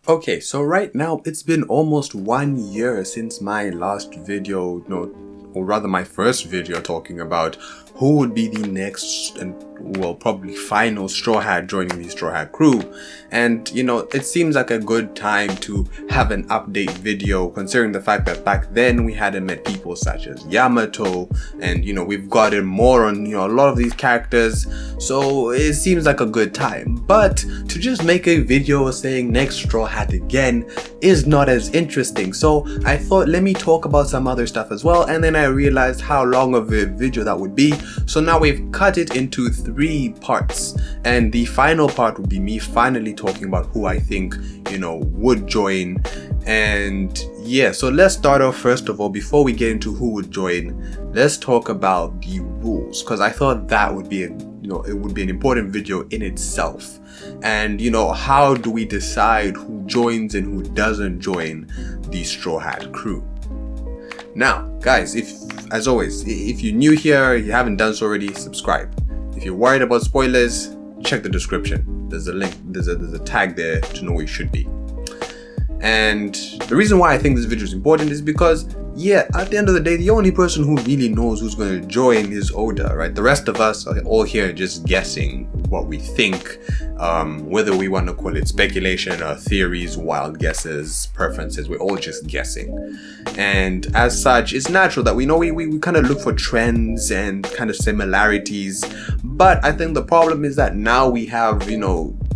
Okay, so right now it's been almost 1 year since my last video, or rather my first video talking about who would be the next and probably final Straw Hat joining the Straw Hat crew. And it seems like a good time to have an update video, considering the fact that back then we hadn't met people such as Yamato, and we've gotten more on a lot of these characters, so it seems like a good time. But to just make a video saying next Straw Hat again is not as interesting, so I thought, let me talk about some other stuff as well. And then I realized how long of a video that would be, so now we've cut it into 3 parts, and the final part would be me finally talking about who I think would join. And yeah, so let's start off. First of all, before we get into who would join, let's talk about the rules, because I thought that would be it would be an important video in itself. And how do we decide who joins and who doesn't join the Straw Hat crew? Now guys, as always, if you're new here, you haven't done so already, subscribe. If you're worried about spoilers, check the description. There's a link, there's a tag there to know where you should be. And the reason why I think this video is important is because, yeah, at the end of the day, the only person who really knows who's going to join is Oda, right? The rest of us are all here just guessing what we think, whether we want to call it speculation or theories, wild guesses, preferences, we're all just guessing. And as such, it's natural that we kind of look for trends and kind of similarities. But I think the problem is that now we have,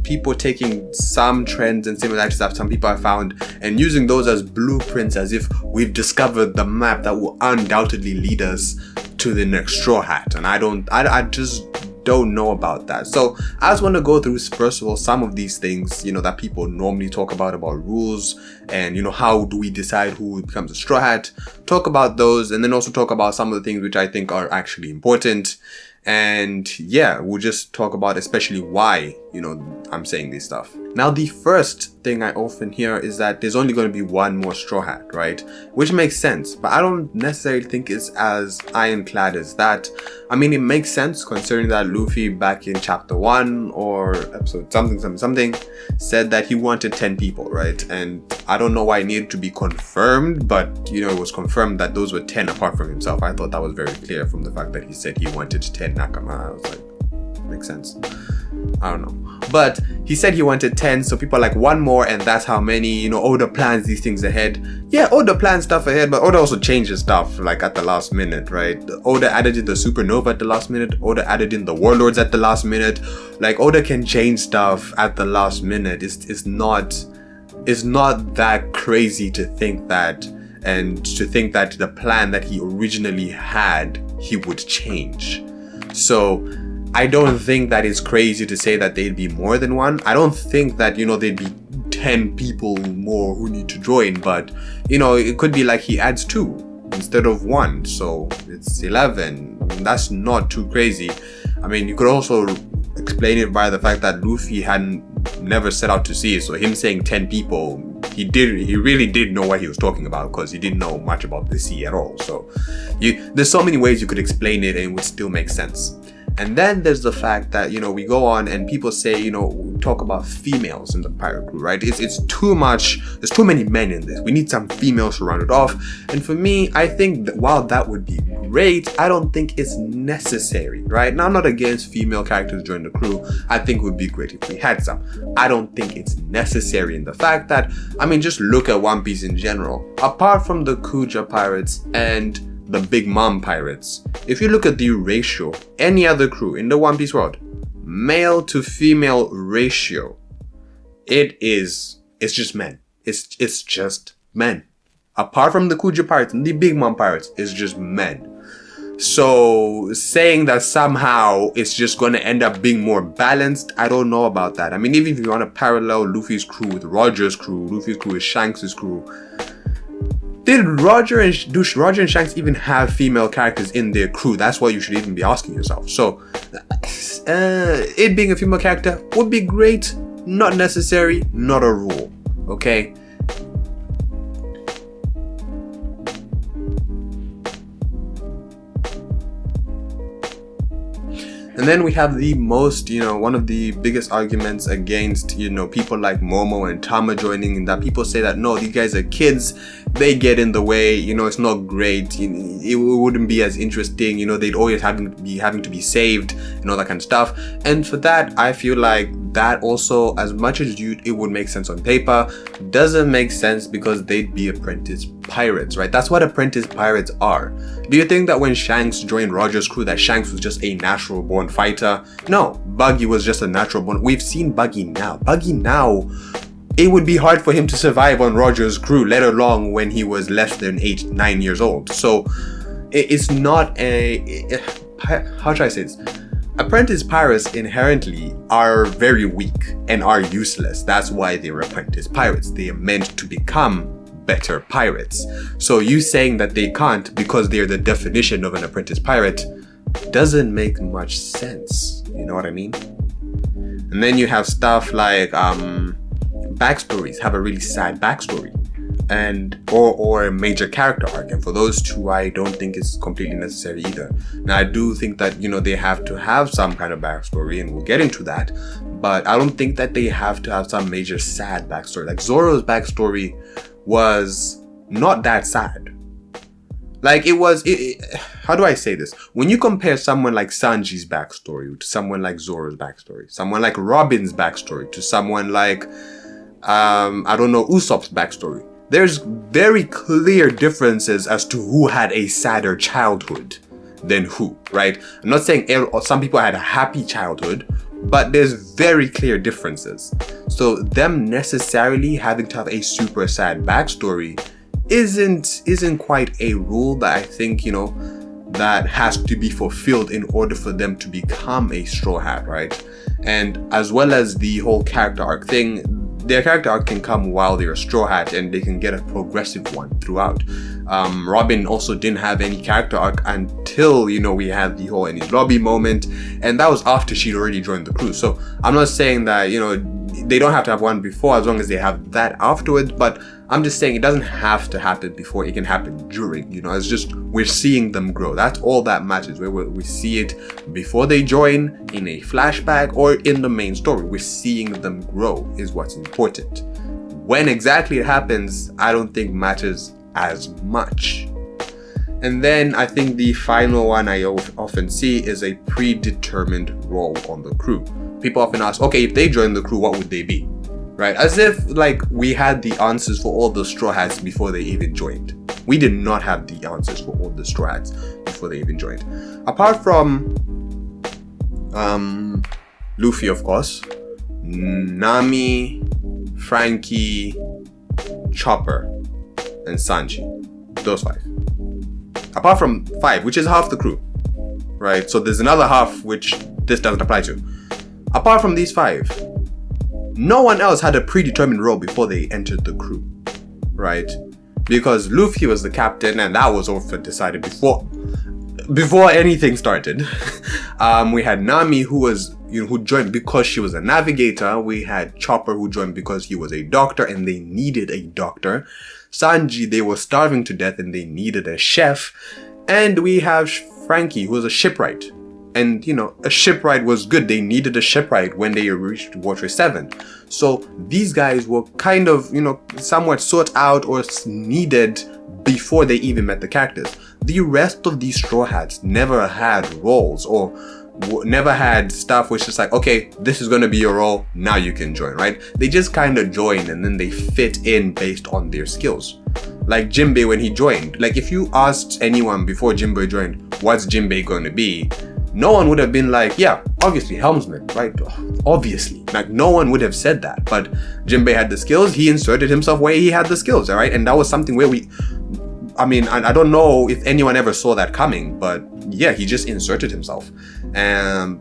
people taking some trends and similarities that some people have found and using those as blueprints, as if we've discovered the map that will undoubtedly lead us to the next Straw Hat. And I just don't know about that. So I just want to go through, first of all, some of these things that people normally talk about rules, and how do we decide who becomes a Straw Hat, talk about those, and then also talk about some of the things which I think are actually important. And yeah, we'll just talk about especially why I'm saying this stuff. Now, the first thing I often hear is that there's only going to be one more Straw Hat, right? Which makes sense, but I don't necessarily think it's as ironclad as that. I mean, it makes sense considering that Luffy back in chapter 1 or episode something said that he wanted 10 people, right? And I don't know why it needed to be confirmed, but it was confirmed that those were 10 apart from himself. I thought that was very clear from the fact that he said he wanted 10 Nakama. I was like, makes sense. I don't know, but he said he wanted 10, so people are like, one more and that's how many. Oda plans these things ahead. Yeah, Oda plans stuff ahead, but Oda also changes stuff like at the last minute, right? Oda added in the supernova at the last minute. Oda added in the warlords at the last minute. Like, Oda can change stuff at the last minute. It's not that crazy to think that, and to think that the plan that he originally had, he would change. So I don't think that it's crazy to say that they'd be more than one. I don't think that, they'd be 10 people more who need to join, but, it could be like he adds 2 instead of 1, so it's 11. I mean, that's not too crazy. I mean, you could also explain it by the fact that Luffy never set out to sea, so him saying 10 people, he really did know what he was talking about, because he didn't know much about the sea at all. So there's so many ways you could explain it and it would still make sense. And then there's the fact that, we go on and people say, talk about females in the pirate crew, right? It's too much. There's too many men in this. We need some females to round it off. And for me, I think that while that would be great, I don't think it's necessary, right? Now, I'm not against female characters joining the crew. I think it would be great if we had some. I don't think it's necessary in the fact that, just look at One Piece in general. Apart from the Kuja pirates and the Big Mom pirates, if you look at the ratio, any other crew in the One Piece world, male to female ratio, it's just men. It's just men. Apart from the Kuja pirates and the Big Mom pirates, it's just men. So saying that somehow it's just going to end up being more balanced, I don't know about that. I mean, even if you want to parallel Luffy's crew with Roger's crew, Luffy's crew with Shanks' crew, did Roger and Shanks even have female characters in their crew? That's what you should even be asking yourself. So, it being a female character would be great, not necessary, not a rule. Okay. And then we have the most, one of the biggest arguments against, people like Momo and Tama joining, and that people say that, no, these guys are kids, they get in the way, it's not great, it wouldn't be as interesting, they'd always having to be saved and all that kind of stuff. And for that, I feel like that also, as much as it would make sense on paper, doesn't make sense because they'd be apprentice pirates, right? That's what apprentice pirates are. Do you think that when Shanks joined Roger's crew that Shanks was just a natural born fighter? No, Buggy was just a natural born. We've seen Buggy now. It would be hard for him to survive on Roger's crew, let alone when he was less than 8-9 years old. So it's not how should I say this? Apprentice pirates inherently are very weak and are useless. That's why they're apprentice pirates. They are meant to become better pirates. So you saying that they can't because they're the definition of an apprentice pirate doesn't make much sense. You know what I mean? And then you have stuff like backstories have a really sad backstory, and or a major character arc, and for those two I don't think it's completely necessary either. Now I do think that they have to have some kind of backstory, and we'll get into that, but I don't think that they have to have some major sad backstory. Like Zoro's backstory was not that sad. Like how do I say this? When you compare someone like Sanji's backstory to someone like Zoro's backstory, someone like Robin's backstory to someone like Usopp's backstory, there's very clear differences as to who had a sadder childhood than who, right? I'm not saying some people had a happy childhood, but there's very clear differences. So them necessarily having to have a super sad backstory isn't quite a rule that I think, that has to be fulfilled in order for them to become a Straw Hat, right? And as well as the whole character arc thing, their character arc can come while they're a Straw Hat, and they can get a progressive one throughout. Robin also didn't have any character arc until, we had the whole Enies Lobby moment, and that was after she'd already joined the crew. So I'm not saying that, they don't have to have one before as long as they have that afterwards, but I'm just saying it doesn't have to happen before, it can happen during, it's just we're seeing them grow. That's all that matters. We see it before they join, in a flashback, or in the main story. We're seeing them grow is what's important. When exactly it happens, I don't think matters as much. And then I think the final one I often see is a predetermined role on the crew. People often ask, okay, if they join the crew, what would they be? Right? As if like we had the answers for all the Straw Hats before they even joined. We did not have the answers for all the Straw Hats before they even joined. Apart from Luffy, of course, Nami, Frankie, Chopper, and Sanji. Those 5. Apart from 5, which is half the crew, right? So there's another half which this doesn't apply to. Apart from these 5, no one else had a predetermined role before they entered the crew, right? Because Luffy was the captain, and that was also decided before anything started. We had Nami, who joined because she was a navigator. We had Chopper, who joined because he was a doctor and they needed a doctor. Sanji, they were starving to death and they needed a chef. And we have Frankie, who was a shipwright. And, a shipwright was good. They needed a shipwright when they reached Water 7. So these guys were kind of, somewhat sought out or needed before they even met the characters. The rest of these Straw Hats never had roles or never had stuff which is like, okay, this is going to be your role, now you can join, right? They just kind of join and then they fit in based on their skills. Like Jinbei when he joined. Like if you asked anyone before Jinbei joined, what's Jinbei going to be? No one would have been like, yeah, obviously helmsman, right? Obviously. Like no one would have said that. But Jinbei had the skills, he inserted himself where he had the skills, all right? And that was something where I don't know if anyone ever saw that coming, but yeah, he just inserted himself. And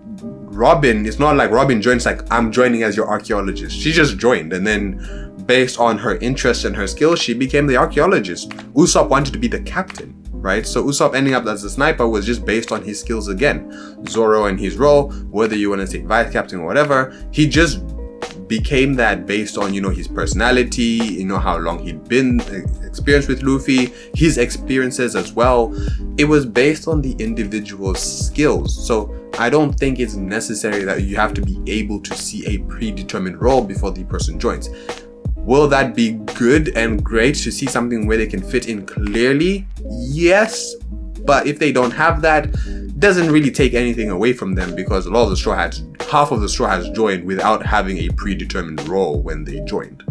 Robin, it's not like Robin joins like, I'm joining as your archaeologist. She just joined, and then based on her interests and her skills, she became the archaeologist. Usopp wanted to be the captain, right? So Usopp ending up as a sniper was just based on his skills again. Zoro and his role, whether you want to say vice captain or whatever, he just became that based on, his personality, how long he'd been experienced with Luffy, his experiences as well. It was based on the individual's skills. So I don't think it's necessary that you have to be able to see a predetermined role before the person joins. Will that be good and great to see something where they can fit in clearly? Yes, but if they don't have that, doesn't really take anything away from them, because a lot of the Straw Hats, half of the Straw Hats joined without having a predetermined role when they joined,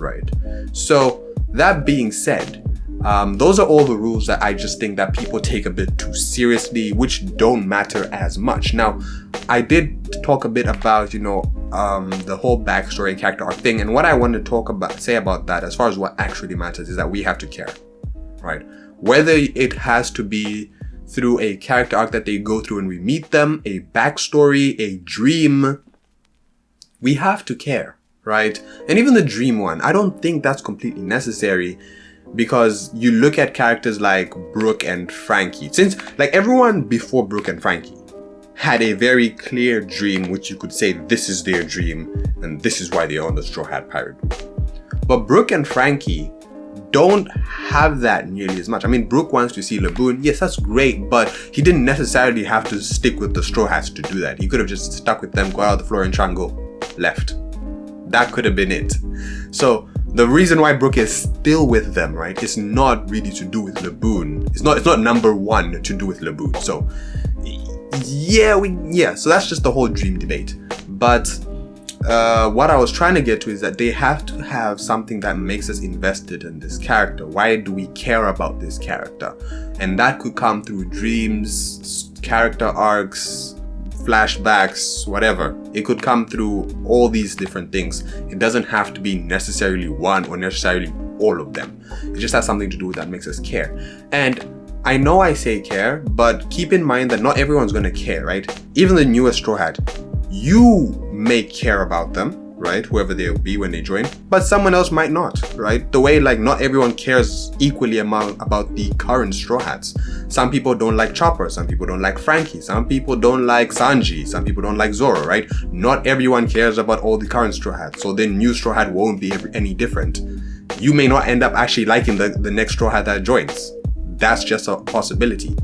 right? So that being said, those are all the rules that I just think that people take a bit too seriously, which don't matter as much. Now, I did talk a bit about, the whole backstory and character arc thing, and what I want to say about that, as far as what actually matters, is that we have to care, right? Whether it has to be through a character arc that they go through when we meet them, a backstory, a dream, we have to care, right? And even the dream one, I don't think that's completely necessary, because you look at characters like Brooke and Frankie, since like everyone before Brooke and Frankie had a very clear dream, which you could say this is their dream and this is why they're on the Straw Hat Pirate group. But Brooke and Frankie don't have that nearly as much. I mean, Brooke wants to see Laboon. Yes, that's great, but he didn't necessarily have to stick with the Straw Hats to do that. He could have just stuck with them, got out the floor and triangle, left. That could have been it. So the reason why Brooke is still with them, right, is not really to do with Laboon. It's not number one to do with Laboon. So yeah, so that's just the whole dream debate. But what I was trying to get to is that they have to have something that makes us invested in this character. Why do we care about this character? And that could come through dreams, character arcs, flashbacks, whatever. It could come through all these different things. It doesn't have to be necessarily one or necessarily all of them. It just has something to do with that makes us care. And I know I say care, but keep in mind that not everyone's going to care, right? Even the newest Straw Hat, you may care about them, right? Whoever they'll be when they join, but someone else might not, right? The way like not everyone cares equally about the current Straw Hats. Some people don't like Chopper, some people don't like Frankie, some people don't like Sanji, some people don't like Zoro, right? Not everyone cares about all the current Straw Hats, so the new Straw Hat won't be any different. You may not end up actually liking the next Straw Hat that joins. That's just a possibility.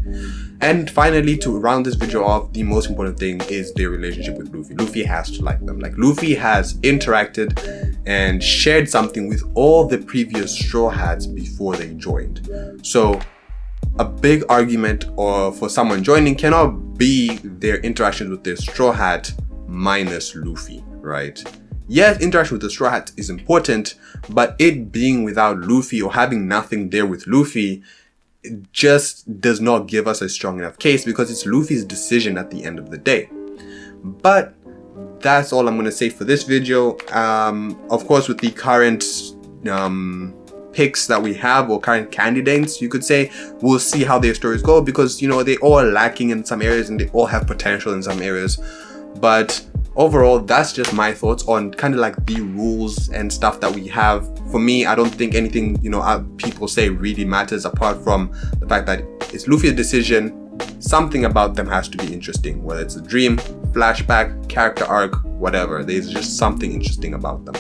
And finally, to round this video off, the most important thing is their relationship with Luffy. Luffy has to like them. Like, Luffy has interacted and shared something with all the previous Straw Hats before they joined. So a big argument for someone joining cannot be their interactions with their Straw Hat minus Luffy, right? Yes, interaction with the Straw Hat is important, but it being without Luffy or having nothing there with Luffy just does not give us a strong enough case, because it's Luffy's decision at the end of the day. But that's all I'm going to say for this video. Of course, with the current picks that we have, or current candidates, you could say, we'll see how their stories go, because they all are lacking in some areas and they all have potential in some areas. But overall, that's just my thoughts on kind of like the rules and stuff that we have. For me, I don't think anything people say really matters, apart from the fact that it's Luffy's decision. Something about them has to be interesting, whether it's a dream, flashback, character arc, whatever. There's just something interesting about them,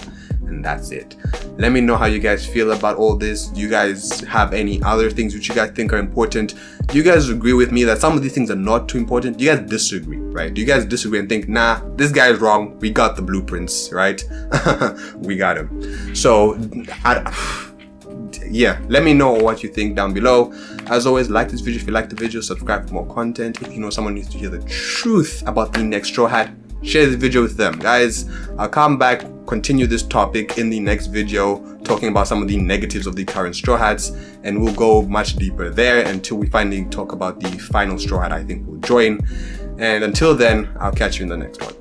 and that's it. Let me know how you guys feel about all this. Do you guys have any other things which you guys think are important? Do you guys agree with me that some of these things are not too important? Do you guys disagree, right? Do you guys disagree and think, nah, this guy is wrong, we got the blueprints, right? We got him. So yeah, let me know what you think down below. As always, like this video if you like the video, subscribe for more content. If you know someone needs to hear the truth about the next Straw Hat, share this video with them. Guys, I'll come back, continue this topic in the next video, talking about some of the negatives of the current Straw Hats, and we'll go much deeper there until we finally talk about the final Straw Hat I think will join. And until then, I'll catch you in the next one.